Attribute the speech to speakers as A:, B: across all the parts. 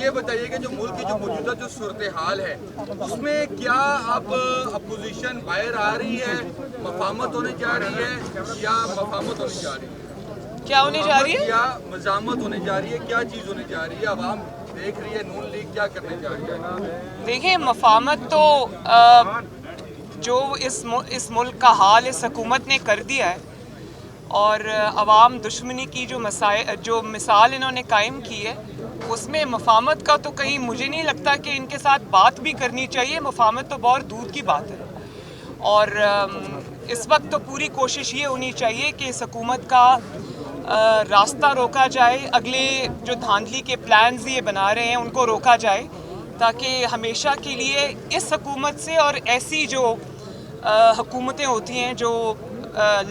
A: یہ بتائیے کہ جو ملک کی جو موجودہ جو صورتحال ہے اس میں کیا اب اپوزیشن باہر آ رہی ہے، مفاہمت ہونے جا رہی ہے یا مفاہمت ہونے جا رہی ہے؟
B: کیا ہونے جا رہی ہے
A: یا مزاحمت ہونے جا رہی ہے؟ کیا چیز ہونے جا رہی ہے؟ عوام دیکھ رہی ہے نون لیگ کیا کرنے جا رہی ہے؟
B: دیکھیں مفاہمت تو جو اس ملک کا حال اس حکومت نے کر دیا ہے اور عوام دشمنی کی جو مثال انہوں نے قائم کی ہے اس میں مفاہمت کا تو کہیں مجھے نہیں لگتا کہ ان کے ساتھ بات بھی کرنی چاہیے. مفاہمت تو بہت دور کی بات ہے اور اس وقت تو پوری کوشش یہ ہونی چاہیے کہ اس حکومت کا راستہ روکا جائے. اگلے جو دھاندلی کے پلانز یہ بنا رہے ہیں ان کو روکا جائے تاکہ ہمیشہ کے لیے اس حکومت سے اور ایسی جو حکومتیں ہوتی ہیں جو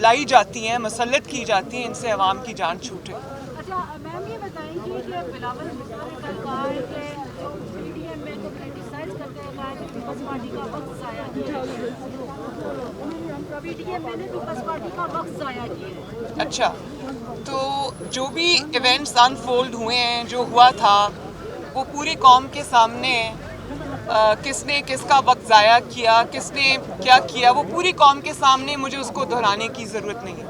B: لائی جاتی ہیں مسلط کی جاتی ہیں ان سے عوام کی جان چھوٹے.
C: اچھا میم یہ بتائیں گی کہ بلاول بھٹو نے کل کہا ہے کہ جو پی ڈی ایم میں کو کرٹیسائز کرتے ہیں کہا ہے کہ پیپلز پارٹی کا وقت ضائع کیا ہے. پی ڈی ایم میں نے پیپلز پارٹی کا وقت ضائع کیا ہے.
B: اچھا تو جو بھی ایونٹس انفولڈ ہوئے ہیں جو ہوا تھا وہ پوری قوم کے سامنے کس نے کس کا وقت ضائع کیا کس نے کیا کیا وہ پوری قوم کے سامنے مجھے اس کو دہرانے کی ضرورت نہیں ہے.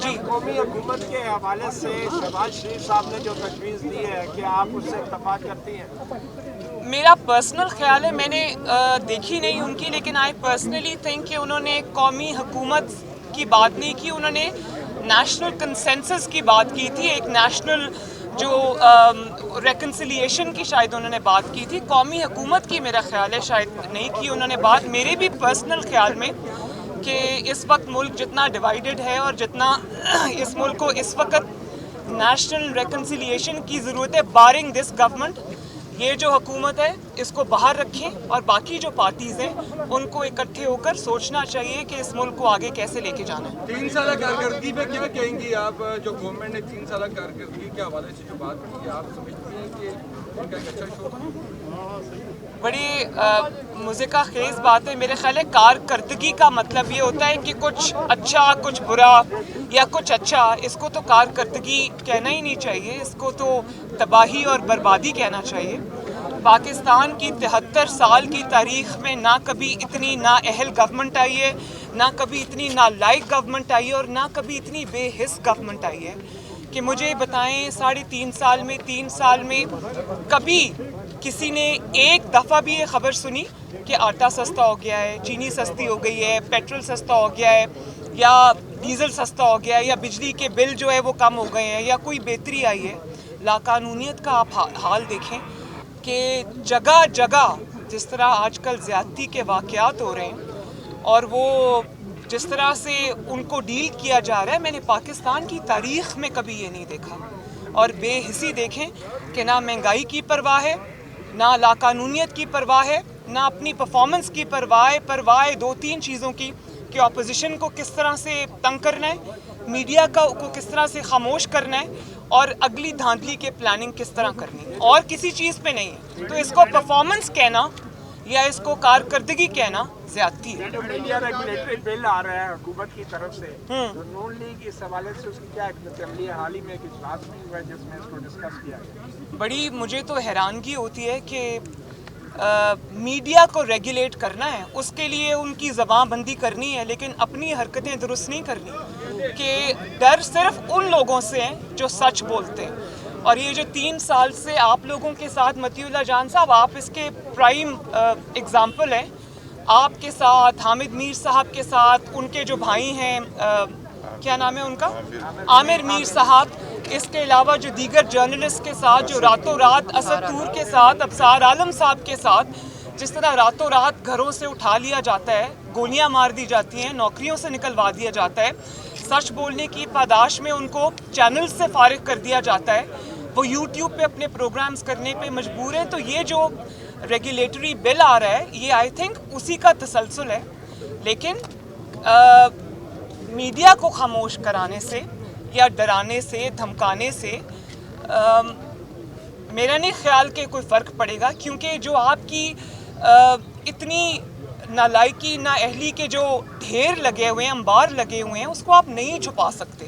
D: جی قومی حکومت کے حوالے سے شہباز شریف صاحب نے جو تجویز دی ہے کہ آپ اس سے اتفاق کرتی ہیں؟
B: میرا پرسنل خیال ہے میں نے دیکھی نہیں ان کی لیکن آئی پرسنلی تھنک کہ انہوں نے قومی حکومت کی بات نہیں کی. انہوں نے نیشنل کنسنسس کی بات کی تھی. ایک نیشنل جو ریکنسیلیشن کی شاید انہوں نے بات کی تھی. قومی حکومت کی میرا خیال ہے شاید نہیں کی انہوں نے بات. میرے بھی پرسنل خیال میں کہ اس وقت ملک جتنا ڈیوائیڈڈ ہے اور جتنا اس ملک کو اس وقت نیشنل ریکنسیلیشن کی ضرورت ہے بارنگ دس گورنمنٹ. یہ جو حکومت ہے اس کو باہر رکھیں اور باقی جو پارٹیز ہیں ان کو اکٹھے ہو کر سوچنا چاہیے کہ اس ملک کو آگے کیسے لے کے جانا ہے.
A: 3 سالہ کارکردگی پہ کیا کہیں گی آپ؟ جو گورنمنٹ نے 3 سالہ کارکردگی کے حوالے سے جو بات کی ہے آپ سمجھتی ہیں کہ ان کا ایک اچھا شو
B: بڑی مضحکہ خیز بات ہے. میرے خیال ہے کارکردگی کا مطلب یہ ہوتا ہے کہ کچھ اچھا کچھ برا یا کچھ اچھا. اس کو تو کارکردگی کہنا ہی نہیں چاہیے. اس کو تو تباہی اور بربادی کہنا چاہیے. پاکستان کی 73 سال کی تاریخ میں نہ کبھی اتنی نااہل گورنمنٹ آئی ہے نہ کبھی اتنی نالائق گورنمنٹ آئی ہے اور نہ کبھی اتنی بے حس گورنمنٹ آئی ہے کہ مجھے بتائیں 3.5 سال میں کبھی کسی نے ایک دفعہ بھی یہ خبر سنی کہ آٹا سستا ہو گیا ہے, چینی سستی ہو گئی ہے, پیٹرول سستا ہو گیا ہے یا ڈیزل سستا ہو گیا ہے یا بجلی کے بل جو ہے وہ کم ہو گئے ہیں یا کوئی بہتری آئی ہے؟ لاقانونیت کا آپ حال دیکھیں کہ جگہ جگہ جس طرح آج کل زیادتی کے واقعات ہو رہے ہیں اور وہ جس طرح سے ان کو ڈیل کیا جا رہا ہے میں نے پاکستان کی تاریخ میں کبھی یہ نہیں دیکھا. اور بے حسی دیکھیں کہ نہ مہنگائی کی پرواہ ہے نہ لاقانونیت کی پرواہ ہے نہ اپنی پرفارمنس کی پرواہ ہے. 2-3 چیزوں کی کہ اپوزیشن کو کس طرح سے تنگ کرنا ہے, میڈیا کو کس طرح سے خاموش کرنا ہے اور اگلی دھاندلی کے پلاننگ کس طرح کرنی ہے اور کسی چیز پہ نہیں ہے. تو اس کو پرفارمنس کہنا یا اس کو کارکردگی کہنا زیادتی ہے.
D: جو میڈیا ریگولیٹری بل آ رہا ہے حکومت کی طرف سے تو نون لیگ اس حوالے سے اس کی کیا اسمبلی حال ہی میں ایک اجلاس بھی ہوا ہے جس میں اس کو ڈسکس کیا گیا؟
B: بڑی مجھے تو حیرانگی ہوتی ہے کہ میڈیا کو ریگولیٹ کرنا ہے اس کے لیے ان کی زبان بندی کرنی ہے لیکن اپنی حرکتیں درست نہیں کرنی. کہ ڈر صرف ان لوگوں سے ہیں جو سچ بولتے ہیں. اور یہ جو 3 سال سے آپ لوگوں کے ساتھ مطیع اللہ جان صاحب آپ اس کے پرائم اگزامپل ہیں. آپ کے ساتھ حامد میر صاحب کے ساتھ ان کے جو بھائی ہیں کیا نام ہے ان کا, عامر میر صاحب, اس کے علاوہ جو دیگر جرنلسٹ کے ساتھ جو راتوں رات اسد طور کے ساتھ ابصار عالم صاحب کے ساتھ جس طرح راتوں رات گھروں سے اٹھا لیا جاتا ہے, گولیاں مار دی جاتی ہیں, نوکریوں سے نکلوا دیا جاتا ہے, سچ بولنے کی پاداش میں ان کو چینل سے فارغ کر دیا جاتا ہے, وہ یوٹیوب پہ اپنے پروگرامز کرنے پہ مجبور ہیں. تو یہ جو ریگولیٹری بل آ رہا ہے یہ آئی تھنک اسی کا تسلسل ہے. لیکن میڈیا کو خاموش کرانے سے یا ڈرانے سے دھمکانے سے میرا نہیں خیال کہ کوئی فرق پڑے گا کیونکہ جو آپ کی اتنی نالائکی نااہلی کے جو ڈھیر لگے ہوئے ہیں, انبار لگے ہوئے ہیں, اس کو آپ نہیں چھپا سکتے.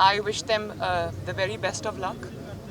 B: I wish them the very best of luck.